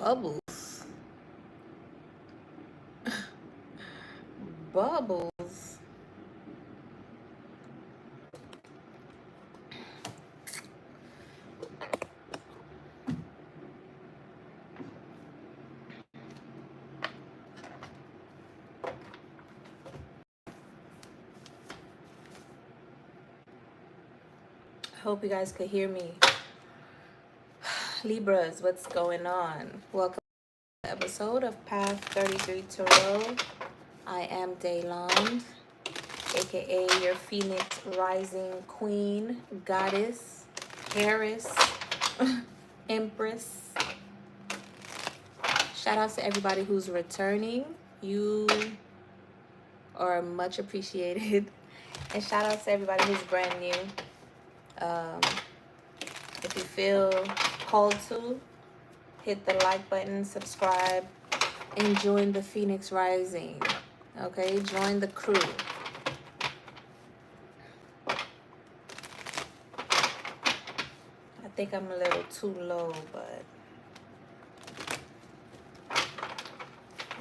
Bubbles. Bubbles. I hope you guys could hear me. Libras, what's going on? Welcome to the episode of Path 33 Tarot. I am Daylon, aka your Phoenix Rising Queen, Goddess, Paris, Empress. Shout out to everybody who's returning. You are much appreciated. And shout out to everybody who's brand new. If you feel called to, hit the like button, subscribe, and join the Phoenix Rising. Okay, join the crew. I think I'm a little too low, but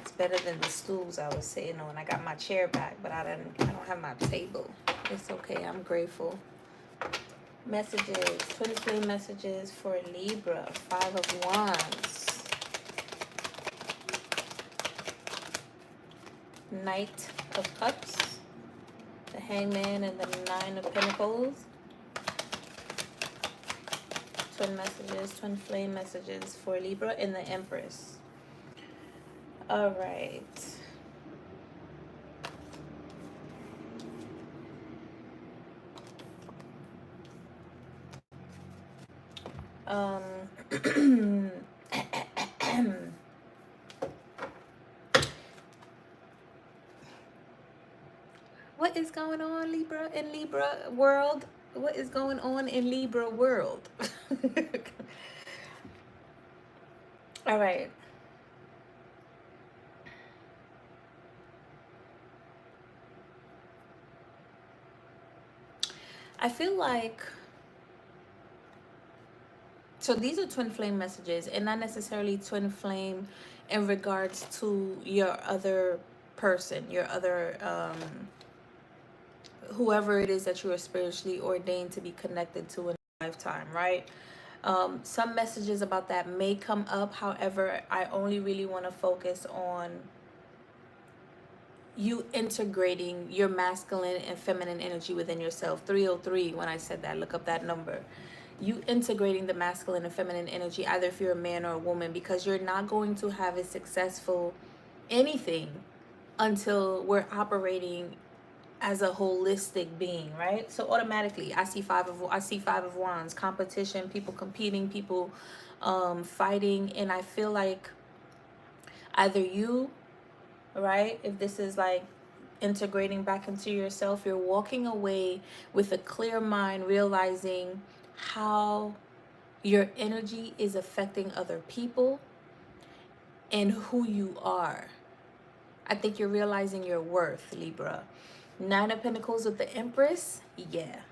it's better than the stools I was sitting on. I got my chair back, but I don't have my table. It's okay. I'm grateful. Messages, twin flame messages for Libra, 5 of Wands, Knight of Cups, the Hangman, and the 9 of Pentacles. Twin messages, twin flame messages for Libra, and the Empress. All right. What is going on, Libra, in Libra world? What is going on in Libra world? All right. I feel like, so these are twin flame messages, and not necessarily twin flame in regards to your other person, your other whoever it is that you are spiritually ordained to be connected to in a lifetime, right? Some messages about that may come up. However, I only really want to focus on you integrating your masculine and feminine energy within yourself. 303, when I said that, look up that number. You integrating the masculine and feminine energy, either if you're a man or a woman, because you're not going to have a successful anything until we're operating as a holistic being, right? So automatically I see five of wands, competition, people competing, people fighting, and I feel like either you, right, if this is like integrating back into yourself, you're walking away with a clear mind, realizing how your energy is affecting other people and who you are. I think you're realizing your worth, Libra. 9 of Pentacles with the Empress, yeah.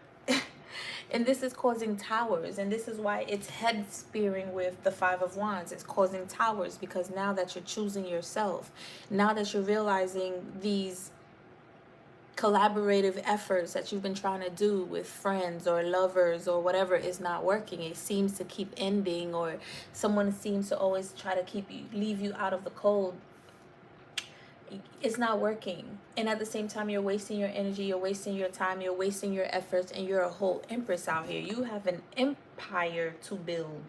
And this is causing towers, and this is why it's head spearing with the 5 of Wands. It's causing towers because now that you're choosing yourself, now that you're realizing these collaborative efforts that you've been trying to do with friends or lovers or whatever is not working. It seems to keep ending, or someone seems to always try to leave you out of the cold. It's not working, and at the same time you're wasting your energy, you're wasting your time, you're wasting your efforts, and you're a whole empress out here. You have an empire to build,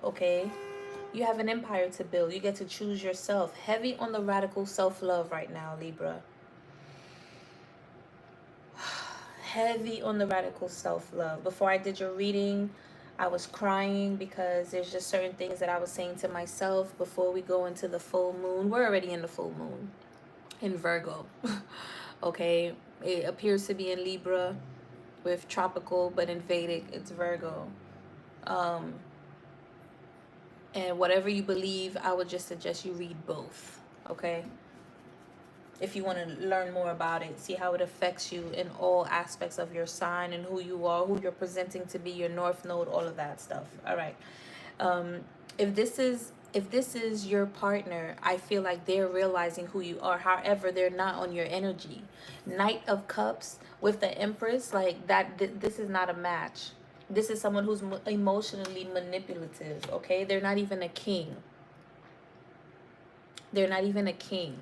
okay? You have an empire to build. You get to choose yourself. Heavy on the radical self-love right now, Libra. Heavy on the radical self-love. Before I did your reading, I was crying because there's just certain things that I was saying to myself before we go into the full moon. We're already in the full moon in Virgo. Okay, it appears to be in Libra with tropical, but in Vedic it's Virgo. And whatever you believe, I would just suggest you read both, okay? If you want to learn more about it, see how it affects you in all aspects of your sign and who you are, who you're presenting to be, your north node, all of that stuff. All right. If this is if this is your partner, I feel like they're realizing who you are. However, they're not on your energy. Knight of Cups with the Empress, like that, this is not a match. This is someone who's emotionally manipulative, okay? They're not even a king. They're not even a king.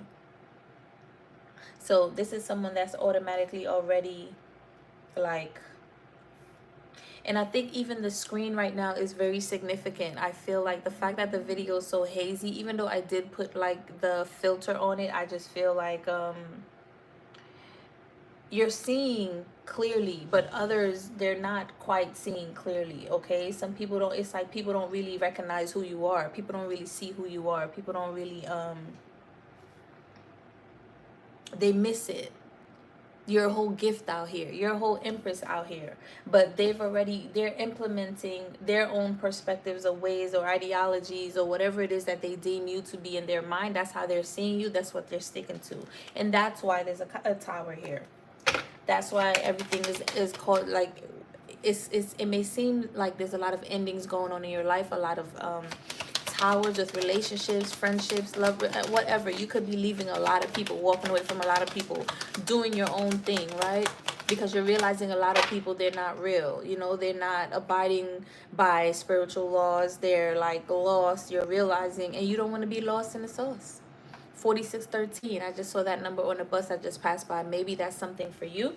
So this is someone that's automatically already like, and I think even the screen right now is very significant. I feel like the fact that the video is so hazy, even though I did put like the filter on it, I just feel like you're seeing clearly, but others, they're not quite seeing clearly, okay? Some people don't, it's like people don't really recognize who you are. People don't really see who you are. People don't really they miss it. You're a whole gift out here. You're a whole empress out here. But they're implementing their own perspectives or ways or ideologies or whatever it is that they deem you to be in their mind. That's how they're seeing you. That's what they're sticking to. And that's why there's a tower here. That's why everything is called like, it may seem like there's a lot of endings going on in your life, a lot of towers with relationships, friendships, love, whatever. You could be leaving a lot of people, walking away from a lot of people, doing your own thing, right? Because you're realizing a lot of people, they're not real. You know, they're not abiding by spiritual laws. They're like lost. You're realizing, and you don't want to be lost in the sauce. 4613. I just saw that number on the bus I just passed by. Maybe that's something for you.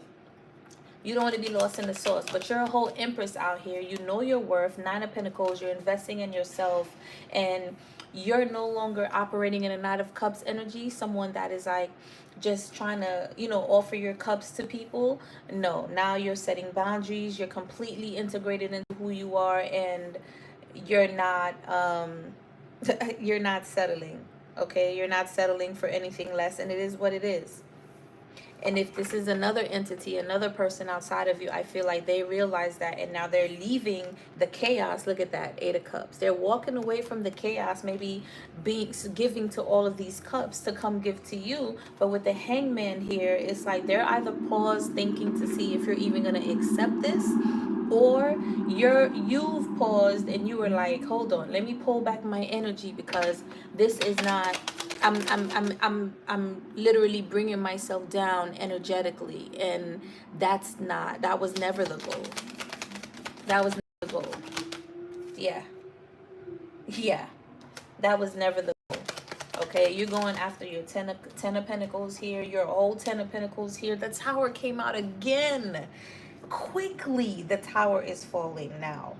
You don't want to be lost in the sauce, but you're a whole empress out here. You know your worth. Nine of Pentacles. You're investing in yourself, and you're no longer operating in a Knight of Cups energy. Someone that is like just trying to, you know, offer your cups to people. No, now you're setting boundaries. You're completely integrated into who you are, and you're not you're not settling. Okay, you're not settling for anything less, and it is what it is. And if this is another entity, another person outside of you, I feel like they realize that, and now they're leaving the chaos. Look at that, Eight of Cups. They're walking away from the chaos, maybe being giving to all of these cups to come give to you. But with the Hangman here, it's like they're either paused thinking to see if you're even going to accept this, or you've paused and you were like, hold on, let me pull back my energy, because this is not, I'm literally bringing myself down energetically, and that was never the goal. That was never the goal. Yeah. Yeah. That was never the goal. Okay, you're going after your ten of Pentacles here, your old Ten of Pentacles here. The Tower came out again. Quickly, the Tower is falling now.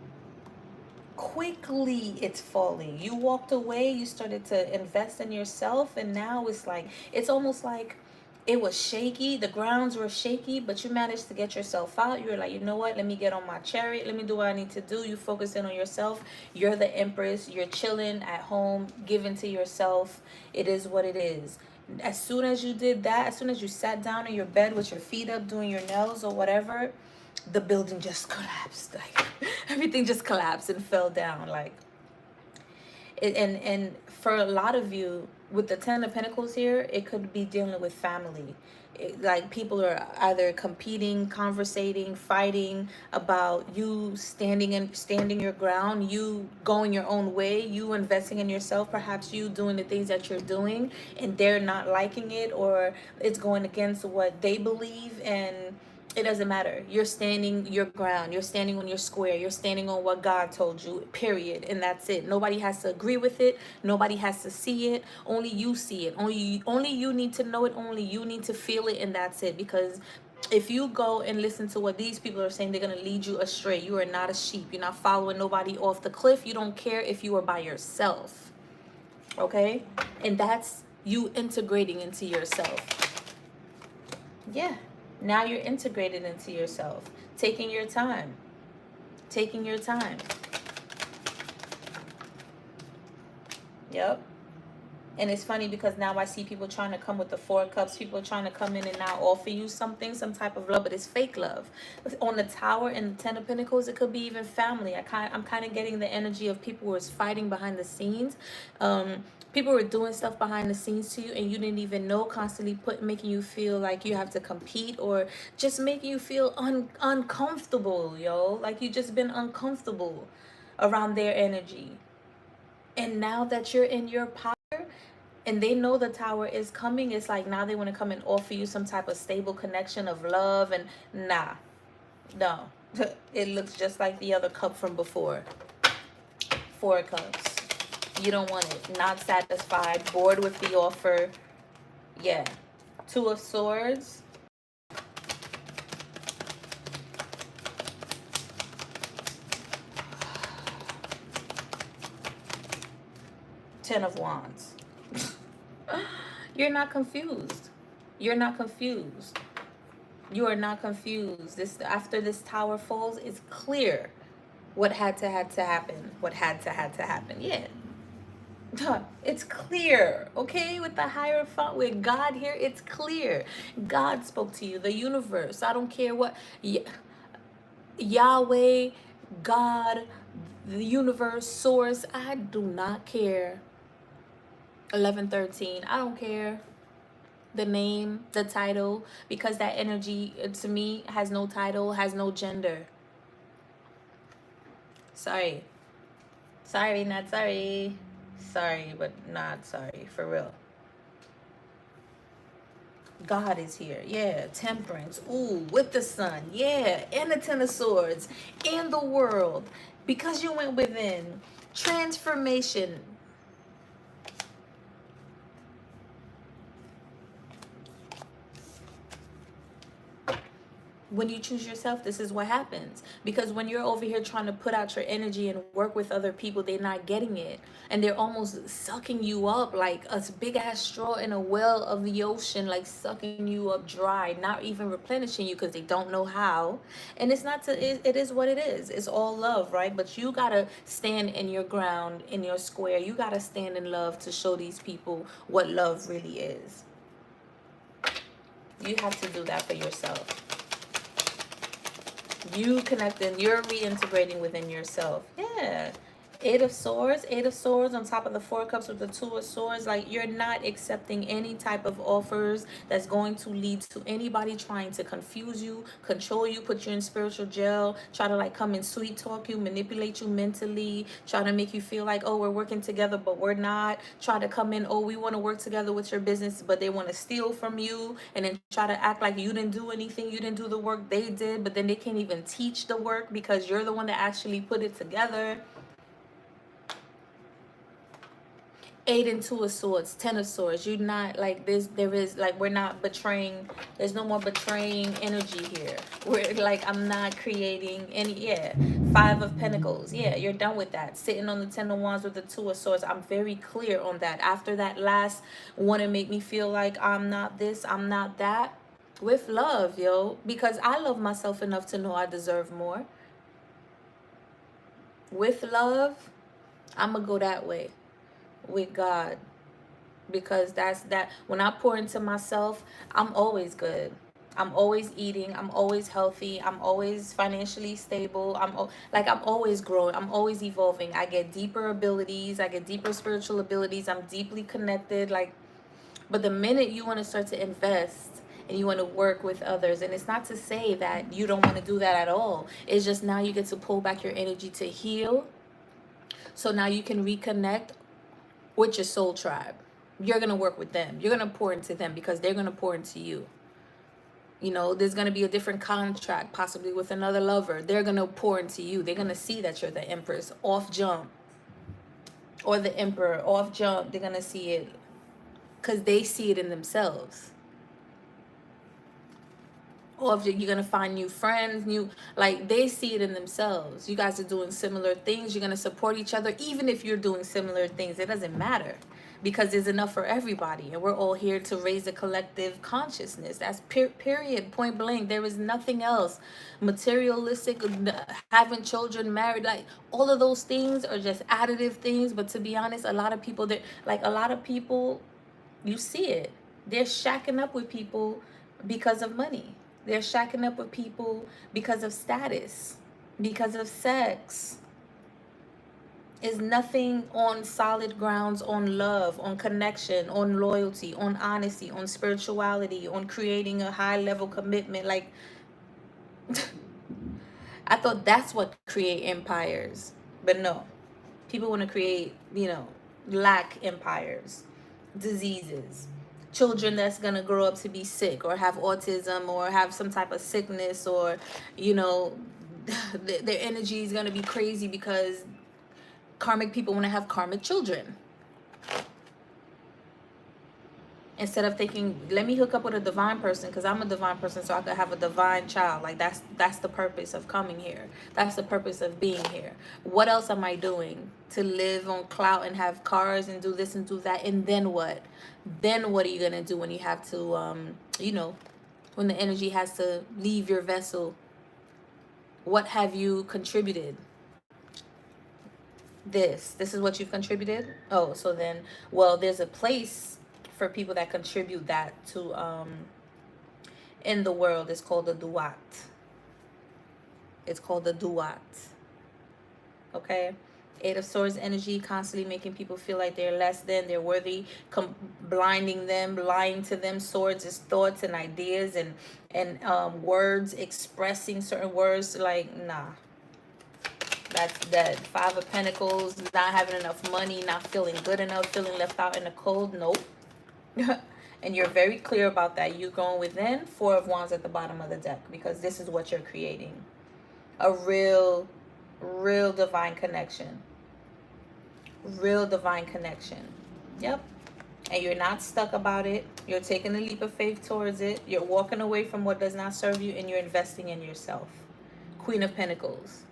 Quickly it's falling. You walked away, you started to invest in yourself, and now it's like, it's almost like it was shaky, the grounds were shaky, but you managed to get yourself out. You were like, you know what, let me get on my chariot, let me do what I need to do. You focus in on yourself. You're the empress. You're chilling at home, giving to yourself. It is what it is. As soon as you did that, as soon as you sat down in your bed with your feet up doing your nails or whatever, the building just collapsed. Like everything just collapsed and fell down. Like it, and for a lot of you with the Ten of Pentacles here, it could be dealing with family. Like people are either competing, conversating, fighting about you standing your ground, you going your own way, you investing in yourself, perhaps you doing the things that you're doing, and they're not liking it, or it's going against what they believe, and it doesn't matter. You're standing your ground. You're standing on your square. You're standing on what God told you, period. And that's it. Nobody has to agree with it. Nobody has to see it. Only you see it. Only you need to know it. Only you need to feel it, and that's it. Because if you go and listen to what these people are saying, they're going to lead you astray. You are not a sheep. You're not following nobody off the cliff. You don't care if you are by yourself. Okay? And that's you integrating into yourself. Yeah. Now you're integrated into yourself, taking your time, taking your time. Yep. And it's funny because now I see people trying to come with the Four of Cups. People are trying to come in and now offer you something, some type of love, but it's fake love. On the Tower and the Ten of Pentacles, it could be even family. I'm kind of getting the energy of people who are fighting behind the scenes. People were doing stuff behind the scenes to you and you didn't even know, constantly making you feel like you have to compete, or just making you feel uncomfortable, yo. Like you just been uncomfortable around their energy. And now that you're in your power and they know the tower is coming, it's like now they want to come and offer you some type of stable connection of love. And nah, no. It looks just like the other cup from before. Four of Cups. You don't want it. Not satisfied. Bored with the offer. Yeah. Two of Swords. Ten of Wands. You're not confused. You're not confused. You are not confused. This, after this tower falls, it's clear what had to happen. What had to happen. Yeah. It's clear, okay? With the Hierophant, with God here, it's clear. God spoke to you, the universe. I don't care what Yahweh, God, the universe, source. I do not care. 1113. I don't care the name, the title, because that energy to me has no title, has no gender. Sorry. Sorry, not sorry. Sorry, but not sorry. For real. God is here. Yeah. Temperance. Ooh, with the sun. Yeah. And the Ten of Swords. And the world. Because you went within. Transformation. When you choose yourself, this is what happens. Because when you're over here trying to put out your energy and work with other people, they're not getting it. And they're almost sucking you up like a big ass straw in a well of the ocean, like sucking you up dry, not even replenishing you because they don't know how. And it's not to, it is what it is. It's all love, right? But you got to stand in your ground, in your square. You got to stand in love to show these people what love really is. You have to do that for yourself. You connecting, you're reintegrating within yourself. Yeah. Eight of Swords on top of the Four of Cups with the Two of Swords. Like, you're not accepting any type of offers that's going to lead to anybody trying to confuse you, control you, put you in spiritual jail, try to like come and sweet talk you, manipulate you mentally, try to make you feel like, oh, we're working together, but we're not. Try to come in, oh, we want to work together with your business, but they want to steal from you, and then try to act like you didn't do anything, you didn't do the work they did, but then they can't even teach the work because you're the one that actually put it together. Eight and Two of Swords, Ten of Swords. You're not like this. There is like, we're not betraying. There's no more betraying energy here. We're like, I'm not creating any. Yeah. Five of Pentacles. Yeah, you're done with that. Sitting on the Ten of Wands with the Two of Swords. I'm very clear on that. After that last want to make me feel like I'm not this, I'm not that. With love, yo. Because I love myself enough to know I deserve more. With love, I'm going to go that way. With God, because that's that. When I pour into myself, I'm always good. I'm always eating, I'm always healthy, I'm always financially stable, I'm always growing, I'm always evolving. I get deeper abilities, I get deeper spiritual abilities, I'm deeply connected. Like, but the minute you want to start to invest and you want to work with others, and it's not to say that you don't want to do that at all, it's just now you get to pull back your energy to heal, so now you can reconnect with your soul tribe. You're going to work with them. You're going to pour into them because they're going to pour into you. You know, there's going to be a different contract, possibly with another lover. They're going to pour into you. They're going to see that you're the Empress off jump, or the Emperor off jump. They're going to see it because they see it in themselves. Or if you're gonna find new friends, like, they see it in themselves. You guys are doing similar things. You're gonna support each other, even if you're doing similar things. It doesn't matter, because there's enough for everybody, and we're all here to raise a collective consciousness. That's period, point blank. There is nothing else. Materialistic, having children, married, like, all of those things are just additive things. But to be honest, a lot of people, you see it. They're shacking up with people because of money. They're shacking up with people because of status, because of sex. Is nothing on solid grounds, on love, on connection, on loyalty, on honesty, on spirituality, on creating a high level commitment. Like, I thought that's what create empires, but no. People want to create, lack empires, diseases, children that's going to grow up to be sick or have autism or have some type of sickness, or, you know, their energy is going to be crazy because karmic people want to have karmic children. Instead of thinking, let me hook up with a divine person because I'm a divine person, so I could have a divine child. Like that's the purpose of coming here. That's the purpose of being here. What else am I doing to live on clout and have cars and do this and do that? And then what? Then what are you gonna do when you have to, when the energy has to leave your vessel? What have you contributed? This is what you've contributed. Oh, so then, well, there's a place for people that contribute that to in the world. It's called the duat. It's called the duat. Okay. Eight of Swords energy, constantly making people feel like they're less than, they're worthy, blinding them, lying to them. Swords is thoughts and ideas and words, expressing certain words. Like, nah, that's dead. Five of Pentacles, not having enough money, not feeling good enough, feeling left out in the cold. Nope. And you're very clear about that. You're going within. Four of Wands at the bottom of the deck, because this is what you're creating. A real divine connection. Real divine connection. Yep. And you're not stuck about it. You're taking a leap of faith towards it. You're walking away from what does not serve you, and you're investing in yourself. Queen of Pentacles.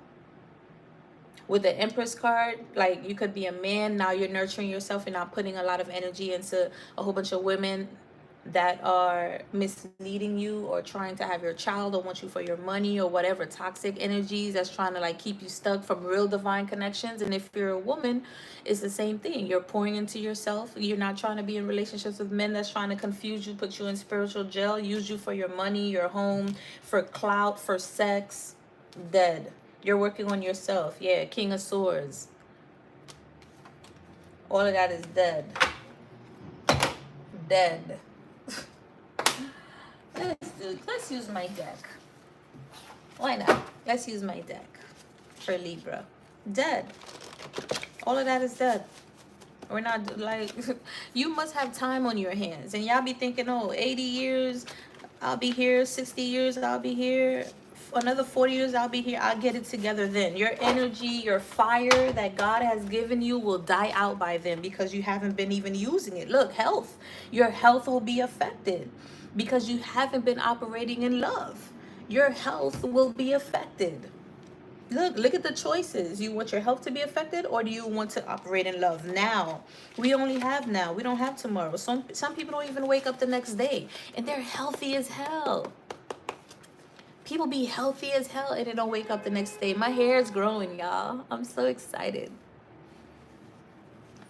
With the Empress card, like, you could be a man, now you're nurturing yourself and not putting a lot of energy into a whole bunch of women that are misleading you or trying to have your child or want you for your money or whatever, toxic energies that's trying to like keep you stuck from real divine connections. And if you're a woman, it's the same thing. You're pouring into yourself. You're not trying to be in relationships with men that's trying to confuse you, put you in spiritual jail, use you for your money, your home, for clout, for sex. Dead. You're working on yourself. Yeah, King of Swords. All of that is dead. Dead. Let's use my deck. Why not? Let's use my deck for Libra. Dead. All of that is dead. We're not like, you must have time on your hands. And y'all be thinking, oh, 80 years, I'll be here. 60 years, I'll be here. Another 40 years, I'll be here. I'll get it together then. Your energy, your fire that God has given you will die out by then because you haven't been even using it. Look, health. Your health will be affected because you haven't been operating in love. Your health will be affected. Look at the choices. You want your health to be affected, or do you want to operate in love now? We only have now. We don't have tomorrow. Some people don't even wake up the next day and they're healthy as hell. People be healthy as hell and they don't wake up the next day. My hair is growing, y'all. I'm so excited.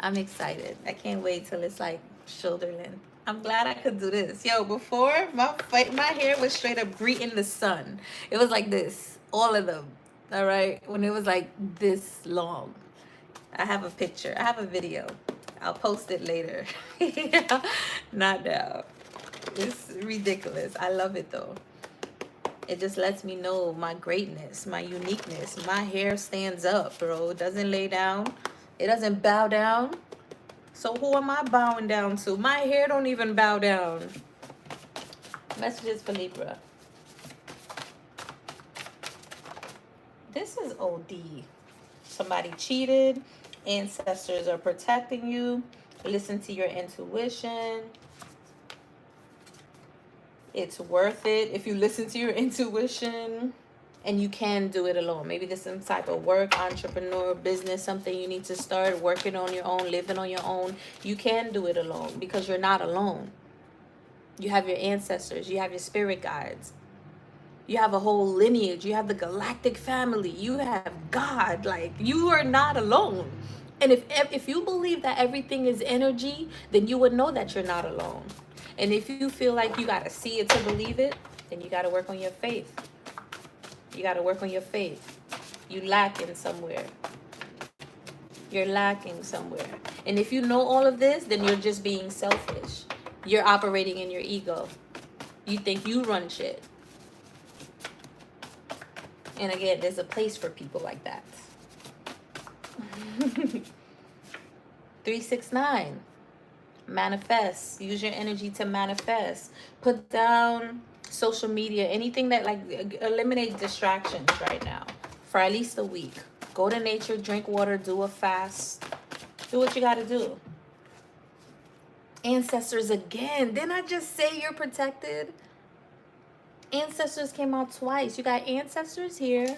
I'm excited. I can't wait till it's like shoulder length. I'm glad I could do this. Yo, before, my hair was straight up greeting the sun. It was like this. All of them. All right? When it was like this long. I have a picture. I have a video. I'll post it later. Not now. It's ridiculous. I love it though. It just lets me know my greatness, my uniqueness. My hair stands up, bro. It doesn't lay down. It doesn't bow down. So who am I bowing down to? My hair don't even bow down. Messages for Libra. This is OD. Somebody cheated. Ancestors are protecting you. Listen to your intuition. It's worth it if you listen to your intuition, and you can do it alone. Maybe there's some type of work, entrepreneur, business, something you need to start working on your own, living on your own. You can do it alone because you're not alone. You have your ancestors. You have your spirit guides. You have a whole lineage. You have the galactic family. You have God. Like, you are not alone. And if you believe that everything is energy, then you would know that you're not alone. And if you feel like you got to see it to believe it, then you got to work on your faith. You got to work on your faith. You lacking somewhere. You're lacking somewhere. And if you know all of this, then you're just being selfish. You're operating in your ego. You think you run shit. And again, there's a place for people like that. 369. Manifest. Use your energy to manifest. Put down social media, anything that like eliminate distractions right now for at least a week. Go to nature, drink water, do a fast. Do what you got to do. Ancestors again. Didn't I just say you're protected? Ancestors came out twice. You got ancestors here.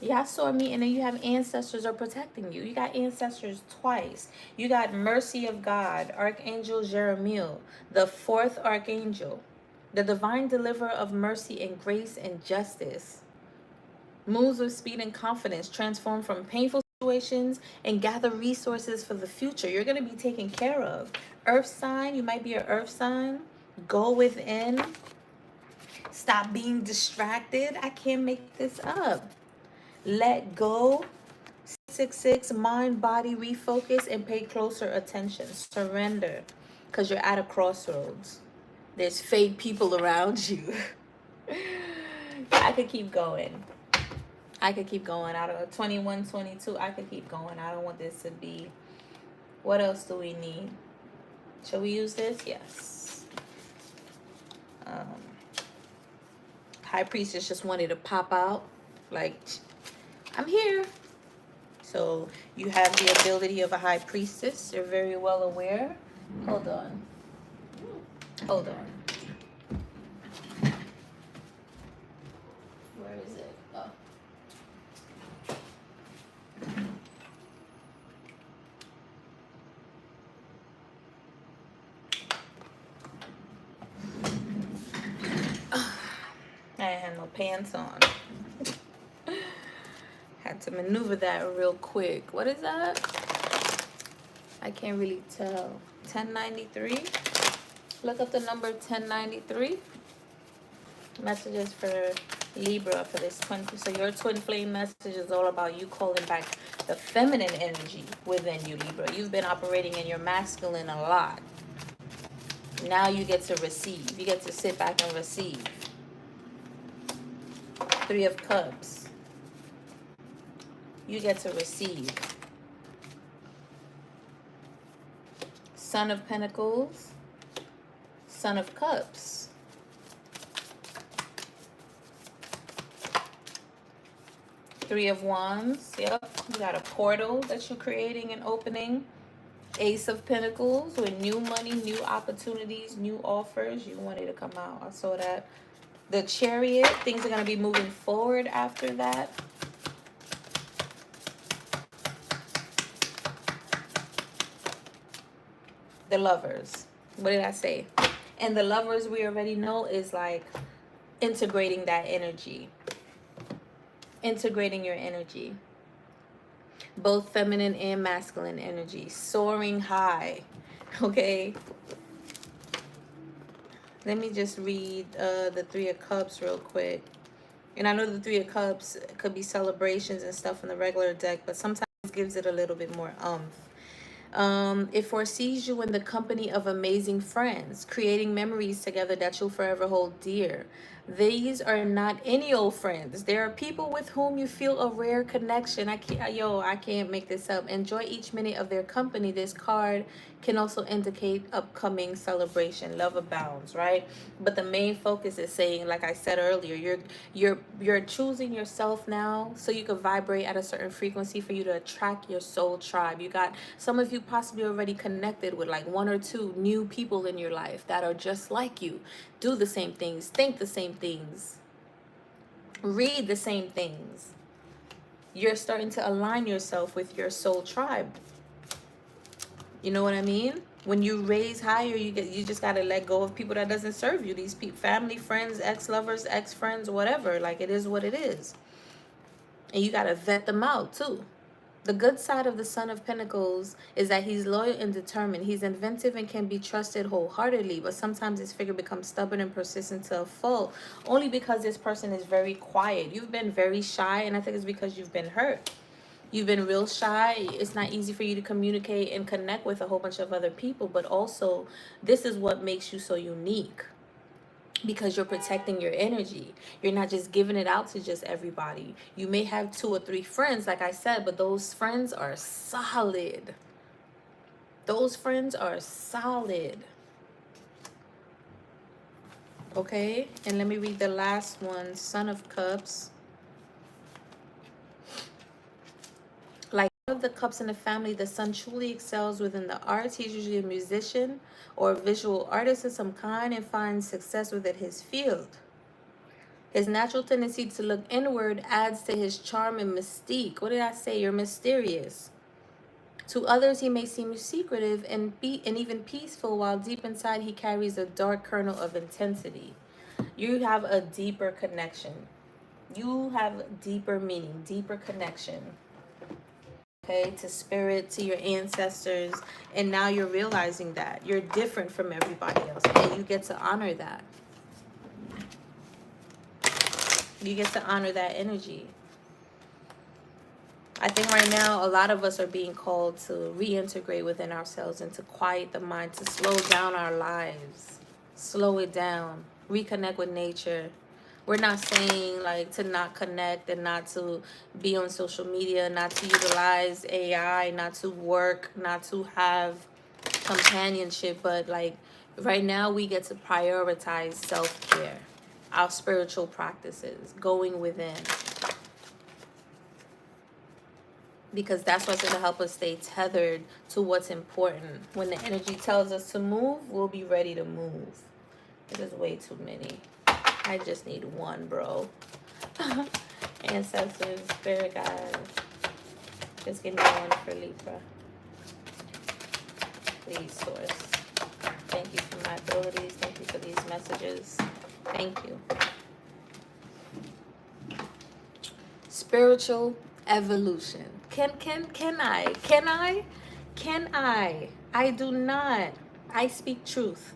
Y'all saw me, and then you have ancestors are protecting you. You got ancestors twice. You got mercy of God, Archangel Jeremiel, the fourth archangel, the divine deliverer of mercy and grace and justice. Moves with speed and confidence, transform from painful situations and gather resources for the future. You're going to be taken care of. Earth sign, you might be an earth sign. Go within. Stop being distracted. I can't make this up. Let go. 666, mind, body, refocus, and pay closer attention. Surrender, because you're at a crossroads. There's fake people around you. I could keep going. I could keep going. Out of 21, 22, I could keep going. I don't want this to be... What else do we need? Shall we use this? Yes. High Priestess just wanted to pop out. Like, I'm here. So you have the ability of a High Priestess. You're very well aware. Hold on. Hold on. Where is it? Oh. I ain't had no pants on. Had to maneuver that real quick. What is that? I can't really tell. 1093. Look up the number 1093. Messages for Libra for this twin. So your twin flame message is all about you calling back the feminine energy within you, Libra. You've been operating in your masculine a lot. Now you get to receive. You get to sit back and receive. 3 of Cups. You get to receive. Son of Pentacles. Son of Cups. Three of Wands. Yep. You got a portal that you're creating and opening. Ace of Pentacles with new money, new opportunities, new offers. You wanted to come out. I saw that. The Chariot. Things are going to be moving forward after that. The Lovers. What did I say? And the Lovers, we already know, is like integrating that energy. Integrating your energy. Both feminine and masculine energy. Soaring high. Okay? Let me just read the 3 of Cups real quick. And I know the 3 of Cups could be celebrations and stuff in the regular deck, but sometimes it gives it a little bit more It foresees you in the company of amazing friends, creating memories together that you'll forever hold dear. These are not any old friends. There are people with whom you feel a rare connection. I can't make this up. Enjoy each minute of their company. This card can also indicate upcoming celebration. Love abounds, right? But the main focus is saying, like I said earlier, you're choosing yourself now so you can vibrate at a certain frequency for you to attract your soul tribe. You got some of you possibly already connected with like 1 or 2 new people in your life that are just like you, do the same things, think the same things, read the same things. You're starting to align yourself with your soul tribe. You know what I mean? When you raise higher, you just got to let go of people that doesn't serve you. These people, family, friends, ex-lovers, ex-friends, whatever. Like, it is what it is. And you got to vet them out too. The good side of the Son of Pentacles is that he's loyal and determined. He's inventive and can be trusted wholeheartedly, but sometimes this figure becomes stubborn and persistent to a fault, only because this person is very quiet. You've been very shy, and I think it's because you've been hurt. You've been real shy. It's not easy for you to communicate and connect with a whole bunch of other people, but also this is what makes you so unique. because you're protecting your energy. You're not just giving it out to just everybody. You may have 2 or 3 friends, like I said, but those friends are solid. Those friends are solid. Okay, and let me read the last one. Son of Cups. Like one of the cups in the family, the son truly excels within the arts. He's usually a musician or a visual artist of some kind and finds success within his field. His natural tendency to look inward adds to his charm and mystique. What did I say? You're mysterious. To others, he may seem secretive and even peaceful, while deep inside he carries a dark kernel of intensity. You have a deeper connection. You have deeper meaning, deeper connection. Okay, to spirit, to your ancestors, and now you're realizing that you're different from everybody else, and you get to honor that. You get to honor that energy. I think right now a lot of us are being called to reintegrate within ourselves and to quiet the mind, to slow down our lives, slow it down, reconnect with nature. We're not saying like to not connect and not to be on social media, not to utilize AI, not to work, not to have companionship, but like right now we get to prioritize self-care, our spiritual practices, going within. Because that's what's going to help us stay tethered to what's important. When the energy tells us to move, we'll be ready to move. This is way too many. I just need one, bro. Ancestors, spirit guides. Just give me one for Libra. Please, source. Thank you for my abilities. Thank you for these messages. Thank you. Spiritual evolution. Can I? I do not. I speak truth.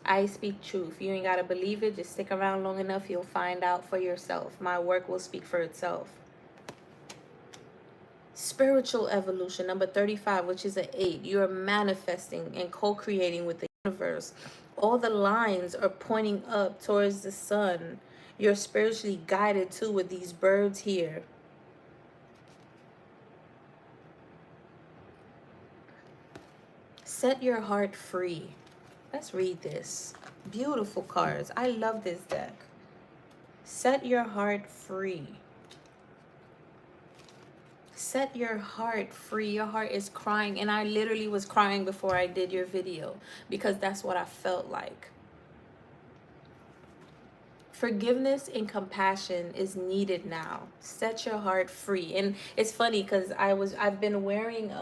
I speak truth. You ain't gotta believe it. Just stick around long enough. You'll find out for yourself. My work will speak for itself. Spiritual evolution, number 35, which is an 8. You're manifesting and co-creating with the universe. All the lines are pointing up towards the sun. You're spiritually guided too with these birds here. Set your heart free. Let's read this. Beautiful cards. I love this deck. Set your heart free. Set your heart free. Your heart is crying. And I literally was crying before I did your video because that's what I felt like. Forgiveness and compassion is needed now. Set your heart free. And it's funny because I've been wearing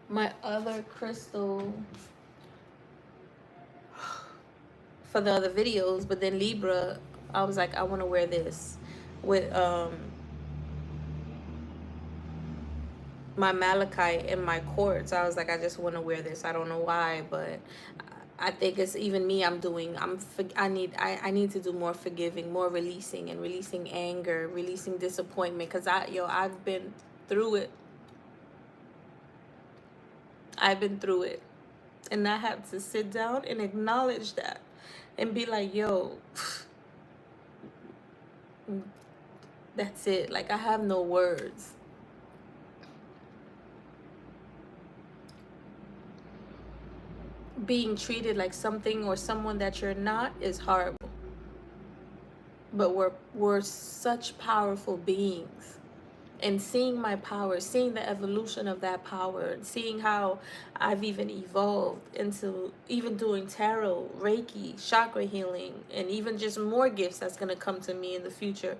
my other crystal for the other videos, but then Libra, I was like, I want to wear this with my malachite and my quartz. I was like, I just want to wear this. I don't know why, but I think it's even me. I need to do more forgiving, more releasing anger, releasing disappointment, because I've been through it. I've been through it, and I have to sit down and acknowledge that and be like, yo, that's it. Like, I have no words. Being treated like something or someone that you're not is horrible. But we're such powerful beings. And seeing my power, seeing the evolution of that power, seeing how I've even evolved into even doing tarot, Reiki, chakra healing, and even just more gifts that's going to come to me in the future.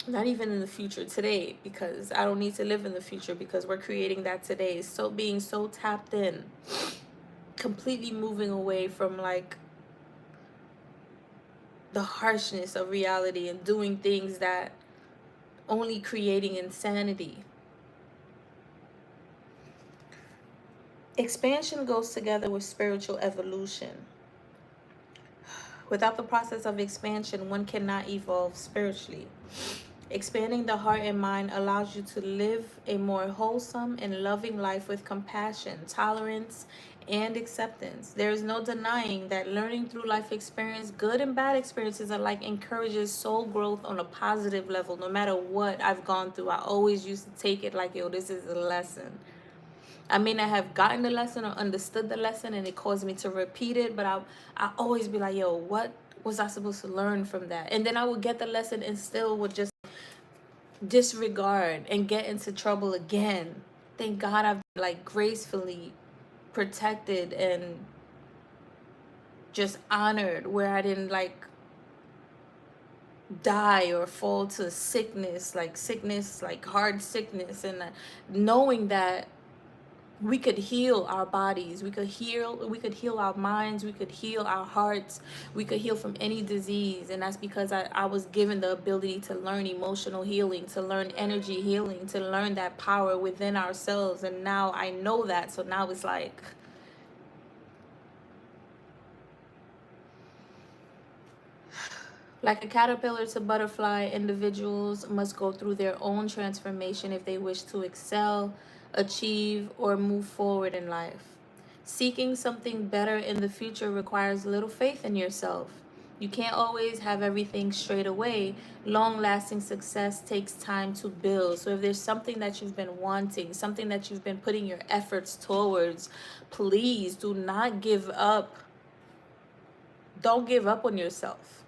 Not even in the future, today, because I don't need to live in the future, because we're creating that today. So being so tapped in, completely moving away from like the harshness of reality and doing things that only creating insanity. Expansion goes together with spiritual evolution. Without the process of expansion, one cannot evolve spiritually. Expanding the heart and mind allows you to live a more wholesome and loving life with compassion, tolerance, and acceptance. There is no denying that learning through life experience, good and bad experiences alike, encourages soul growth on a positive level. No matter what I've gone through, I always used to take it like, yo, this is a lesson. I may not have gotten the lesson or understood the lesson, and it caused me to repeat it, but I always be like, yo, what was I supposed to learn from that? And then I would get the lesson and still would just disregard and get into trouble again. Thank God I've like gracefully protected and just honored where I didn't like die or fall to sickness, like hard sickness, and knowing that we could heal our bodies, we could heal our minds, we could heal our hearts, we could heal from any disease. And that's because I was given the ability to learn emotional healing, to learn energy healing, to learn that power within ourselves. And now I know that, so now it's like a caterpillar to butterfly, individuals must go through their own transformation if they wish to excel, achieve, or move forward in life. Seeking something better in the future requires little faith in yourself. You can't always have everything straight away. Long lasting success takes time to build. So, if there's something that you've been wanting, something that you've been putting your efforts towards, please do not give up. Don't give up on yourself.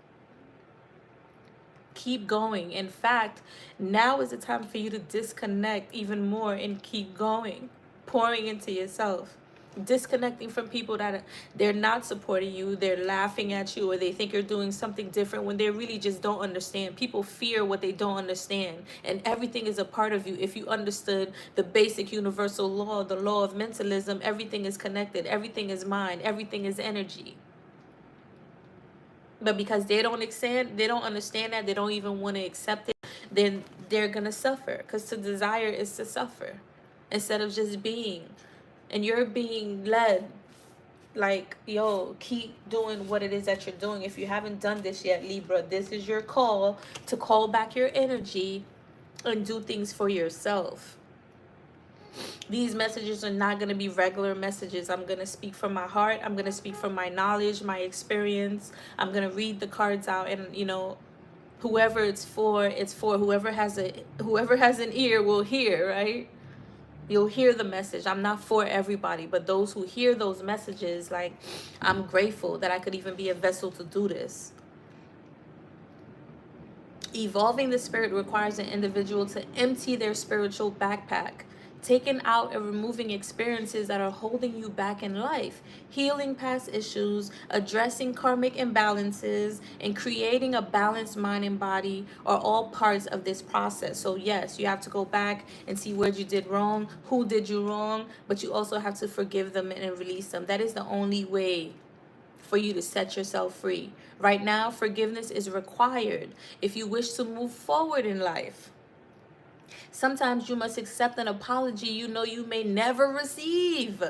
Keep going. In fact, now is the time for you to disconnect even more and keep going, pouring into yourself, disconnecting from people that they're not supporting you, they're laughing at you, or they think you're doing something different when they really just don't understand. People fear what they don't understand, and everything is a part of you. If you understood the basic universal law, the law of mentalism, everything is connected, everything is mind, everything is energy. But because they don't understand that, they don't even want to accept it, then they're gonna suffer. Because to desire is to suffer instead of just being. And you're being led, like, yo, keep doing what it is that you're doing. If you haven't done this yet, Libra, this is your call to call back your energy and do things for yourself. These messages are not going to be regular messages. I'm going to speak from my heart. I'm going to speak from my knowledge, my experience. I'm going to read the cards out, and whoever it's for, it's for. Whoever has an ear will hear, right? You'll hear the message. I'm not for everybody, but those who hear those messages, like, I'm grateful that I could even be a vessel to do this. Evolving the spirit requires an individual to empty their spiritual backpack, taking out and removing experiences that are holding you back in life, healing past issues, addressing karmic imbalances, and creating a balanced mind and body are all parts of this process. So yes, you have to go back and see where you did wrong, who did you wrong, but you also have to forgive them and release them. That is the only way for you to set yourself free. Right now, forgiveness is required if you wish to move forward in life. Sometimes you must accept an apology you know you may never receive.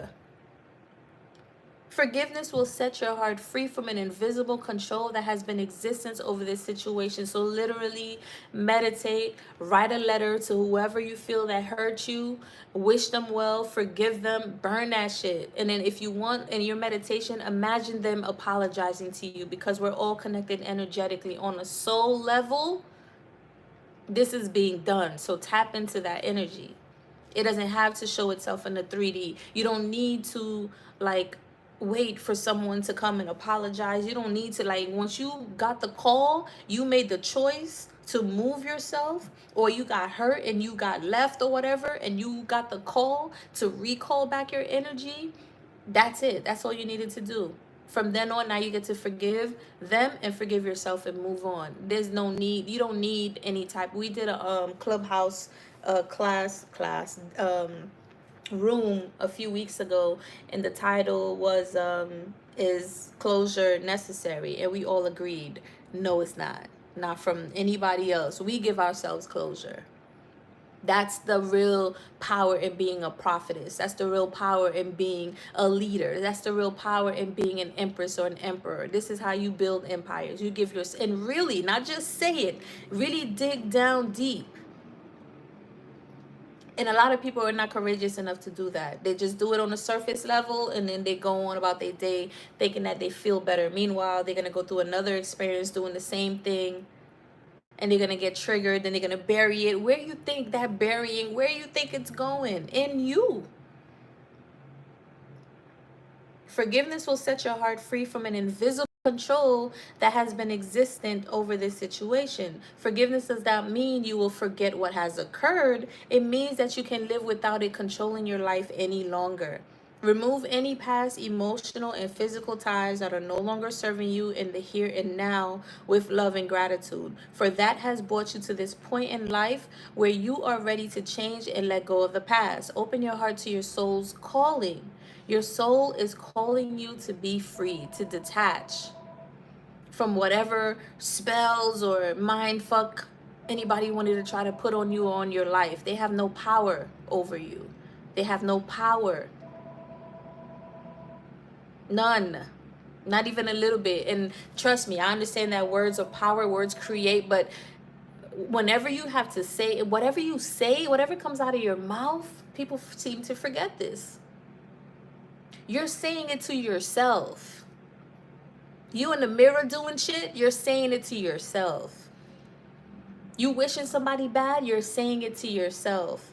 Forgiveness will set your heart free from an invisible control that has been in existence over this situation. So literally meditate, write a letter to whoever you feel that hurt you, wish them well, forgive them, burn that shit. And then if you want in your meditation, imagine them apologizing to you, because we're all connected energetically on a soul level. This is being done. So tap into that energy. It doesn't have to show itself in the 3D. You don't need to wait for someone to come and apologize. You don't need to, once you got the call, you made the choice to move yourself, or you got hurt and you got left or whatever, and you got the call to recall back your energy. That's it. That's all you needed to do. From then on, now you get to forgive them and forgive yourself and move on. There's no need. You don't need any type. We did a clubhouse class room a few weeks ago, and the title was is closure necessary? And we all agreed, no, it's not from anybody else. We give ourselves closure. That's the real power in being a prophetess. That's the real power in being a leader. That's the real power in being an empress or an emperor. This is how you build empires. You give your, and really, not just say it, really dig down deep. And a lot of people are not courageous enough to do that. They just do it on a surface level, and then they go on about their day thinking that they feel better. Meanwhile, they're going to go through another experience doing the same thing, and they're going to get triggered. Then they're going to bury it. Where you think that burying, where you think it's going? In you. Forgiveness will set your heart free from an invisible control that has been existent over this situation. Forgiveness does not mean you will forget what has occurred. It means that you can live without it controlling your life any longer. Remove any past emotional and physical ties that are no longer serving you in the here and now with love and gratitude. For that has brought you to this point in life where you are ready to change and let go of the past. Open your heart to your soul's calling. Your soul is calling you to be free, to detach from whatever spells or mind fuck anybody wanted to try to put on you or on your life. They have no power over you. They have no power. None. Not even a little bit. And trust me, I understand that words are power, words create, but whenever you have to say, whatever comes out of your mouth, people seem to forget this. You're saying it to yourself. You in the mirror doing shit, you're saying it to yourself. You wishing somebody bad, you're saying it to yourself.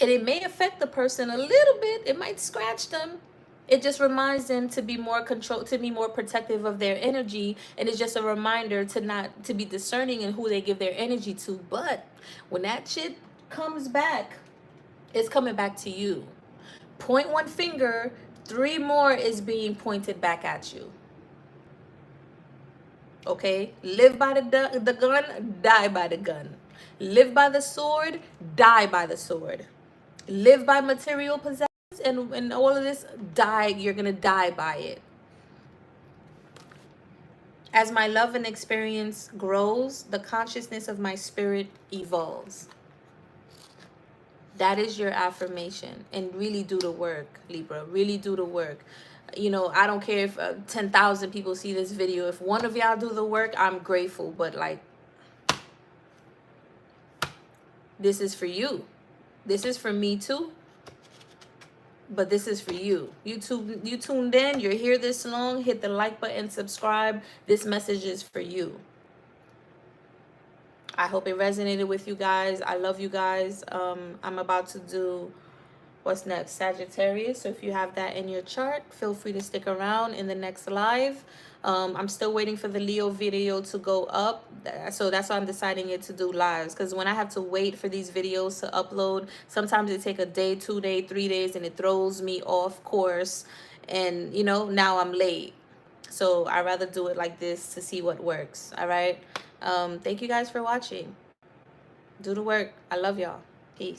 And it may affect the person a little bit. It might scratch them. It just reminds them to be more to be more protective of their energy. And it's just a reminder to be discerning in who they give their energy to. But when that shit comes back, it's coming back to you. Point one finger, 3 more is being pointed back at you. Okay? Live by the gun, die by the gun. Live by the sword, die by the sword. Live by material possessions and all of this, you're gonna die by it. As my love and experience grows, the consciousness of my spirit evolves. That is your affirmation. And really do the work, Libra. Really do the work. You know, I don't care if 10,000 people see this video. If one of y'all do the work, I'm grateful. But like, this is for you. This is for me too. But this is for you. You tuned in. You're here this long. Hit the like button. Subscribe. This message is for you. I hope it resonated with you guys. I love you guys. I'm about to do what's next, Sagittarius. So if you have that in your chart, feel free to stick around in the next live. I'm still waiting for the Leo video to go up, so that's why I'm deciding it to do lives, because when I have to wait for these videos to upload, sometimes it take a day, 2 days, 3 days, and it throws me off course, and you know, now I'm late. So I rather do it like this to see what works. All right. Thank you guys for watching. Do the work. I love y'all. Peace.